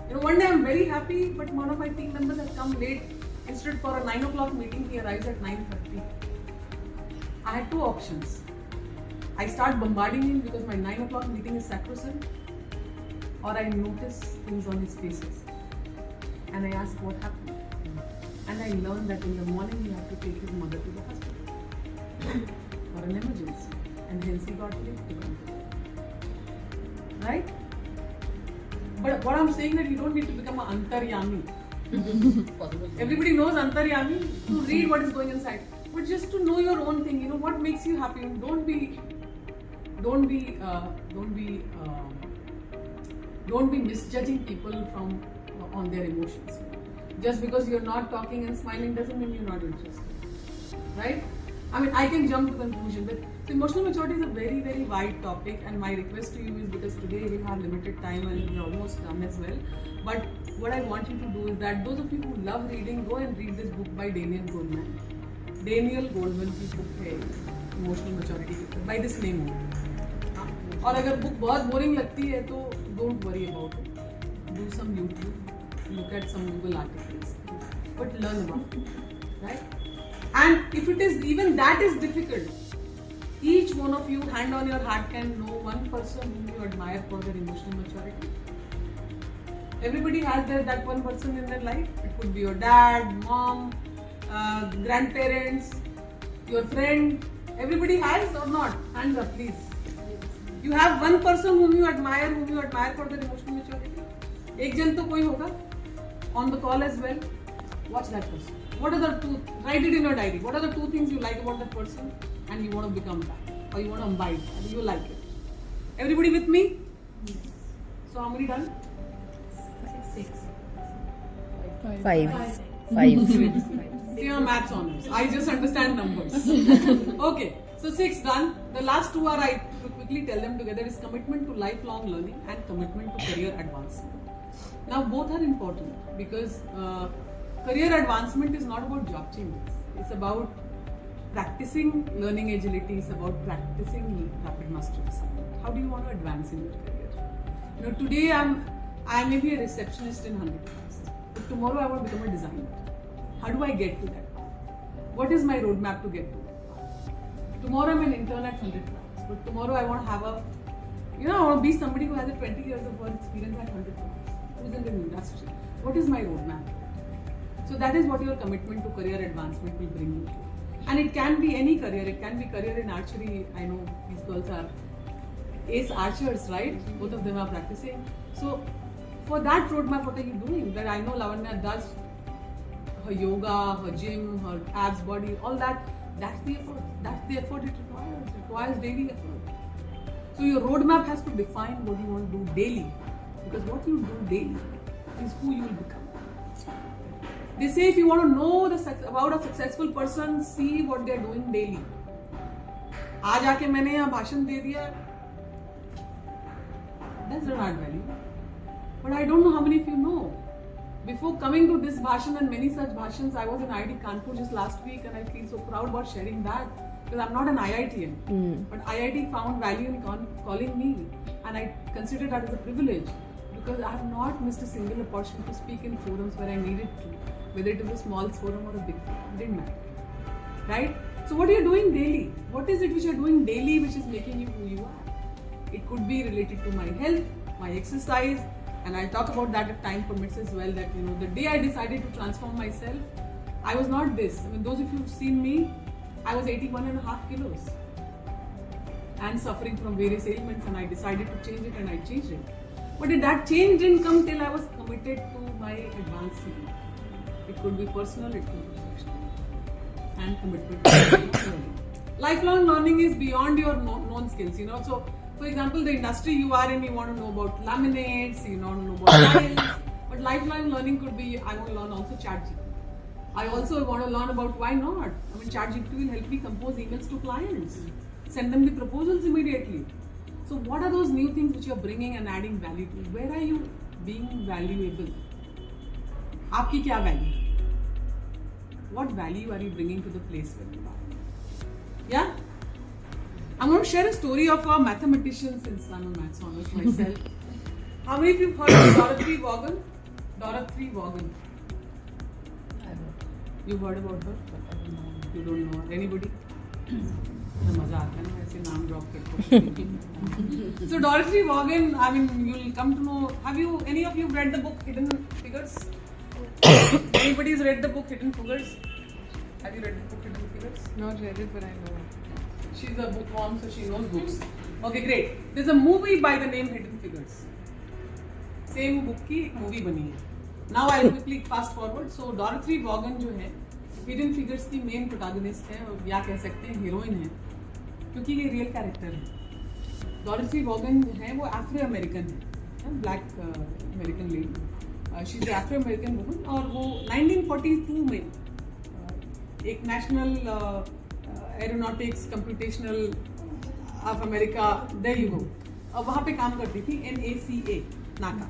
You know, one day I'm very happy, but one of my team members has come late. Instead for a 9 o'clock meeting, he arrives at 9:30. I had two options. I start bombarding him because my 9 o'clock meeting is sacrosanct, or I notice things on his faces and I ask what happened. And I learned that in the morning he had to take his mother to the hospital for an emergency, and hence he got late to come to work. Right? But what I'm saying that you don't need to become an antaryami. Everybody knows antaryami, to read what is going inside. But just to know your own thing, you know, what makes you happy. Don't be misjudging people on their emotions. Just because you're not talking and smiling doesn't mean you're not interested, right? I mean, I can jump to conclusion, but so emotional maturity is a very, very wide topic, and my request to you is, because today we have limited time and we're almost done as well. But what I want you to do is that those of you who love reading, go and read this book by Daniel Goleman. Daniel Goleman की book है emotional maturity by this name only. और अगर book बहुत boring लगती है तो don't worry about it. Do some YouTube, look at some Google articles, but learn about it, right? And if it is even that is difficult, each one of you, hand on your heart, can know one person whom you admire for their emotional maturity. Everybody has that one person in their life. It could be your dad, mom, grandparents, your friend. Everybody has or not? Hands up, please. You have one person whom you admire for their emotional maturity. एक जन तो कोई होगा on the call as well. Watch that person. What are the two? Write it in your diary. What are the two things you like about that person, and you want to become that, or you want to imbibe, and you like it? Everybody with me? So how many done? 6. 5. See, your maths honors. I just understand numbers. Okay, so 6 done. The last 2 are, I quickly tell them together, is commitment to lifelong learning and commitment to career advancement. Now both are important because career advancement is not about job changes. It's about practicing learning agility. It's about practicing rapid mastery. How do you want to advance in your career? You know, today I may be a receptionist in 100Krafts, but tomorrow I want to become a designer. How do I get to that? What is my roadmap to get to that? Tomorrow I'm an intern at 100Krafts, but tomorrow I want to have I want to be somebody who has a 20 years of work experience at 100Krafts, who's in the industry. What is my roadmap? So that is what your commitment to career advancement will bring you to. And it can be any career. It can be career in archery. I know these girls are ace archers, right? Both of them are practicing. So for that roadmap, what are you doing? That I know Lavanya does her yoga, her gym, her abs body, all that. That's the effort. That's the effort it requires. It requires daily effort. So your roadmap has to define what you want to do daily. Because what you do daily is who you will become. They say if you want to know about a successful person, see what they are doing daily. आज आके मैंने यहाँ भाषण दे दिया. That's not add value. But I don't know how many of you know. Before coming to this bhashan and many such bhashans, I was in IIT Kanpur just last week, and I feel so proud about sharing that because I'm not an IITian. But IIT found value in calling me, and I consider that as a privilege because I have not missed a single opportunity to speak in forums where I needed to, whether it was a small forum or a big forum. It didn't matter. Right? So what are you doing daily? What is it which you're doing daily which is making you who you are? It could be related to my health, my exercise, and I'll talk about that if time permits as well, that the day I decided to transform myself, I was not this. I mean, those of you who've seen me, I was 81.5 kilos and suffering from various ailments, and I decided to change it, and I changed it. But that change didn't come till I was committed to my advancement. It could be personal, it could be professional, and commitment to learning. Lifelong learning is beyond your known skills, So, for example, the industry you are in, you want to know about laminates, you want to know about tiles. But lifelong learning could be, I want to learn also ChatGPT. I also want to learn about why not. I mean, ChatGPT will help me compose emails to clients, send them the proposals immediately. So, what are those new things which you are bringing and adding value to? Where are you being valuable. आपकी क्या value? What value are you bringing to the place where you are? Yeah? I'm going to share a story of a mathematician since I'm a maths honors myself. How many of you have heard of Dorothy Vaughan? Dorothy Vaughan. You heard about her? You don't know her. Anybody? मजा आता है ना ऐसे नाम drop करके. So Dorothy Vaughan, I mean, you'll come to know. Have you, any of you read the book Hidden Figures? Anybody has read the book Hidden Figures? Have you read the book Hidden Figures? Not read it, but I know it. She's a bookworm, so she knows books. Okay, great. There's a movie by the name Hidden Figures. Same book की एक movie बनी है. Now I'll quickly fast forward. So Dorothy Vaughan जो है Hidden Figures की main protagonist है और या कह सकते हैं हीरोइन है, क्योंकि ये रियल कैरेक्टर है. डॉरथी वॉगन है वो अफ्रो अमेरिकन है, black American lady. She is Afro American woman और वो 1942 में एक national aeronautics computational of America, there you go, और वहाँ पे काम करती थी. NACA नाका.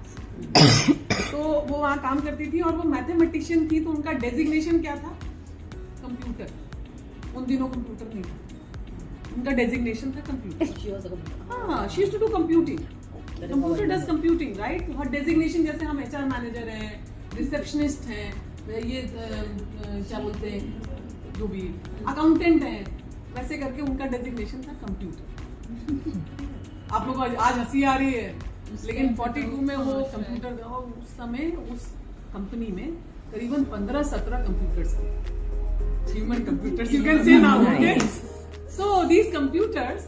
तो वो वहाँ काम करती थी और वो मैथमेटिशियन थी. तो उनका डेजिग्नेशन क्या था? कंप्यूटर. उन दिनों कंप्यूटर नहीं था, उनका डेजिग्नेशन था कंप्यूटर. हाँ, she used to do computing. Computer does computing, right? हर डेजिग्नेशन, जैसे हम HR मैनेजर हैं, रिसेप्शनिस्ट हैं, ये क्या बोलते हैं, जो भी अकाउंटेंट हैं, वैसे करके उनका डेजिग्नेशन था कंप्यूटर. आप लोगों को आज हंसी आ रही है, लेकिन 42 में वो कंप्यूटर, और उस समय उस कंपनी में करीबन 15-17 कंप्यूटर्स थे. Human computers, you can say now. Okay? So these computers,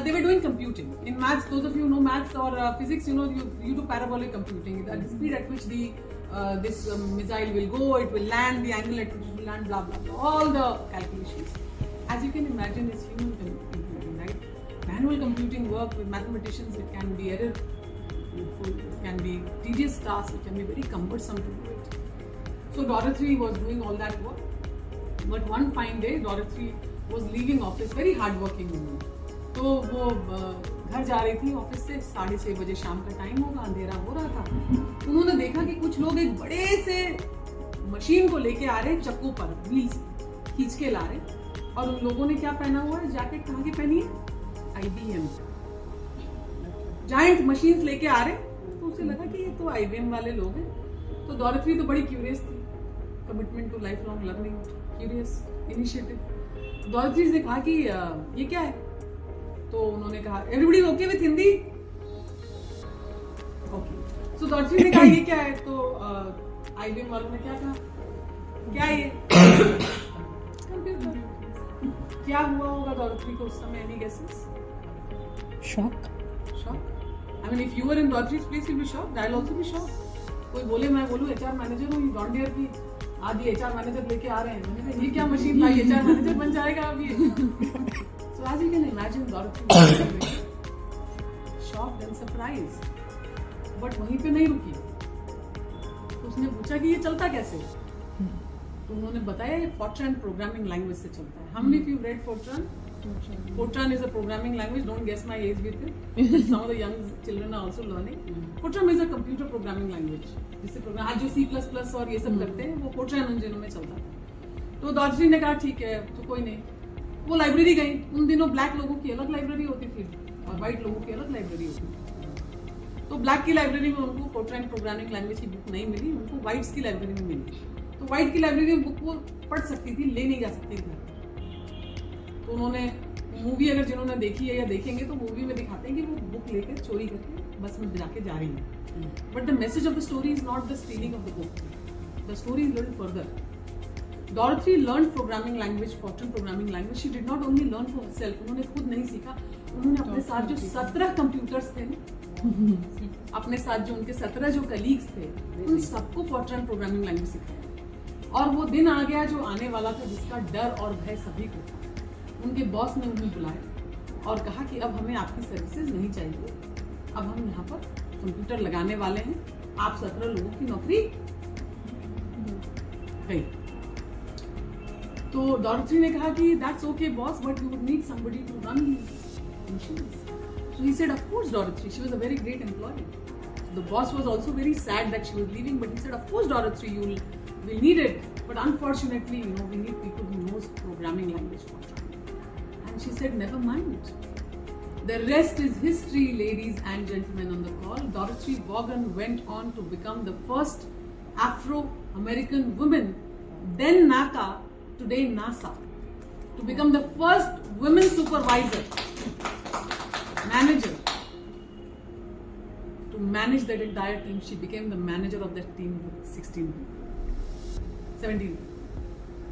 they were doing computing. In maths, those of you who know maths or physics, you know you do parabolic computing. At the speed at which this missile will go, it will land, the angle at which it will land, blah blah blah. All the calculations. As you can imagine, it's human computing, right? Manual computing work with mathematicians, it can be error, it can be tedious tasks, it can be very cumbersome to do it. So Dorothy was doing all that work. But one fine day, Dorothy was leaving office, very hardworking woman. तो वो घर जा रही थी office से. 6:30 बजे शाम का टाइम होगा, अंधेरा हो रहा था. उन्होंने देखा कि कुछ लोग एक बड़े से मशीन को लेके आ रहे हैं, चक्कों पर व्हील्स खींच के ला रहे. और उन लोगों ने क्या पहना हुआ है? जैकेट कहाँ की पहनी है? IBM जायंट मशीन्स लेके आ रहे. तो उसे लगा कि ये तो IBM वाले लोग हैं. तो डॉरथी तो बड़ी क्यूरियस थी. Commitment to lifelong learning, curious initiative. Dorothy ने कहा कि ये क्या है? तो उन्होंने कहा, everybody okay with Hindi? Okay. So Dorothy ने कहा ये क्या है? तो IBM वालों ने क्या कहा? क्या है ये? कंप्यूटर. क्या हुआ होगा डॉरथी को उस समय? Any guesses? Shock. I mean, if you were in Dorothy's place, you'll be shocked. I'll also be shocked. कोई बोले, मैं बोलूँ HR मैनेजर हूँ, डॉन डियर की आज ये HR मैनेजर लेके आ रहे हैं. मैंने कहा ये क्या मशीन भाई, HR मैनेजर बन जाएगा अब ये. So as you can imagine, Dorothy was very shocked and surprised. But वहीं पे नहीं रुकी. तो उसने पूछा कि ये चलता कैसे? तो उन्होंने बताया ये Fortran प्रोग्रामिंग लैंग्वेज से चलता है. How many of you read Fortran? Fortran is a programming language. Don't guess my age with it. Some of the young children are also learning. Fortran is a computer programming language. जिससे programme आज जो C++ और ये सब करते हैं वो Fortran engine में चलता है. तो डॉरथी ने कहा ठीक है, तो कोई नहीं. वो लाइब्रेरी गई. उन दिनों ब्लैक लोगों की अलग लाइब्रेरी होती थी और व्हाइट लोगों की अलग लाइब्रेरी होती थी. तो ब्लैक की लाइब्रेरी में उनको Fortran प्रोग्रामिंग लैंग्वेज की बुक नहीं मिली, उनको व्हाइट्स की लाइब्रेरी में मिली. तो व्हाइट की लाइब्रेरी में बुक वो पढ़ सकती थी, ले नहीं जा सकती थी. तो उन्होंने मूवी अगर जिन्होंने देखी है या देखेंगे तो मूवी में दिखाते हैं कि वो बुक लेकर चोरी करके बस में जाके जा रही है. But the message of the story is not the stealing of the book. The story is little further. Dorothy learn programming language, Fortran programming language. She did not only learn for herself. उन्होंने खुद नहीं सीखा. उन्होंने अपने साथ जो 17 computers थे, अपने साथ जो उनके 17 जो कलीग्स थे, उन सबको Fortran प्रोग्रामिंग लैंग्वेज सिखाया. और वो दिन आ गया जो आने वाला था जिसका डर और भय सभी को था. उनके बॉस ने उन्हें बुलाया और कहा कि अब हमें आपकी सर्विसेज नहीं चाहिए, अब हम यहाँ पर कंप्यूटर लगाने वाले हैं. आप 17 लोगों की नौकरी गई. तो डॉरथी ने कहा कि that's okay boss, but you would need somebody to run these machines. So he said of course Dorothy, she was a very great employ. the boss was also very sad that she was leaving, but he said, of course, Dorothy, we'll need it. But unfortunately, we need people who knows programming language for training. And she said, never mind. The rest is history, ladies and gentlemen on the call. Dorothy Vaughan went on to become the first Afro-American woman, then NACA, today NASA, to become the first women supervisor, manager. To manage that entire team, she became the manager of that team with 17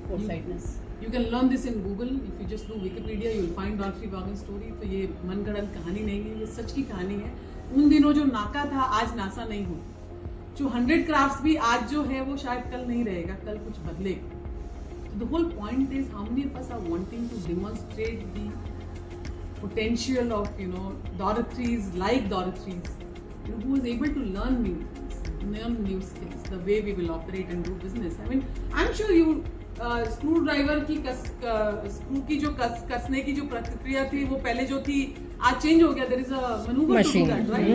Foresightness. You can learn this in Google. If you just do Wikipedia, you will find Dorothy Vaughan's story. तो ये मनगढ़ंत कहानी नहीं है, ये सच की कहानी है. उन दिनों जो नाका था, आज नासा नहीं हो. जो 100 Krafts भी आज जो है वो शायद कल नहीं रहेगा, कल कुछ बदलेगा. So the whole point is how many of us are wanting to demonstrate the potential of Dorothy's, like Dorothy's, who is able to learn new skills, the way we will operate and do business. I mean, I'm sure you screwdriver की screw की जो कसने की जो प्रक्रिया थी वो पहले जो थी आज change हो गया. There is a maneuver to do that, right?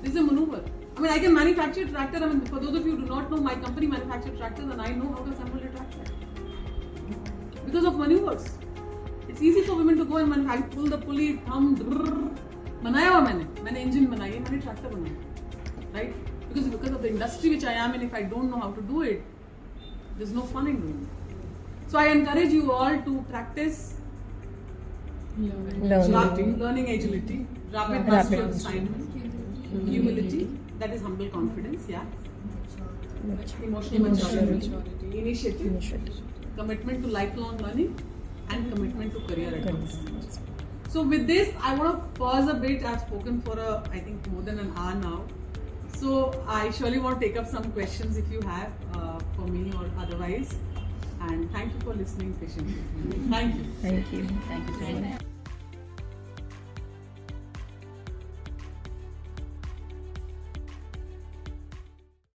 There is a maneuver. I mean, I can manufacture a tractor. I mean, for those of you who do not know, my company manufactures tractors and I know how to assemble a tractor because of maneuvers. It's easy for women to go and manufacture, pull the pulley, thumb, बनाया हुआ मैंने engine बनाई है, मैंने tractor बनाया, right? Because of the industry which I am in, if I don't know how to do it, there's no fun in doing it. So I encourage you all to practice learning agility, rapid mastery of assignment, humility, that is humble confidence, yeah. Emotional maturity, initiative, commitment to lifelong learning, and commitment to career advancement. So with this, I want to pause a bit. I've spoken for I think more than an hour now. So I surely want to take up some questions if you have for me or otherwise. And thank you for listening patiently. Thank you. Thank you. Thank you so much.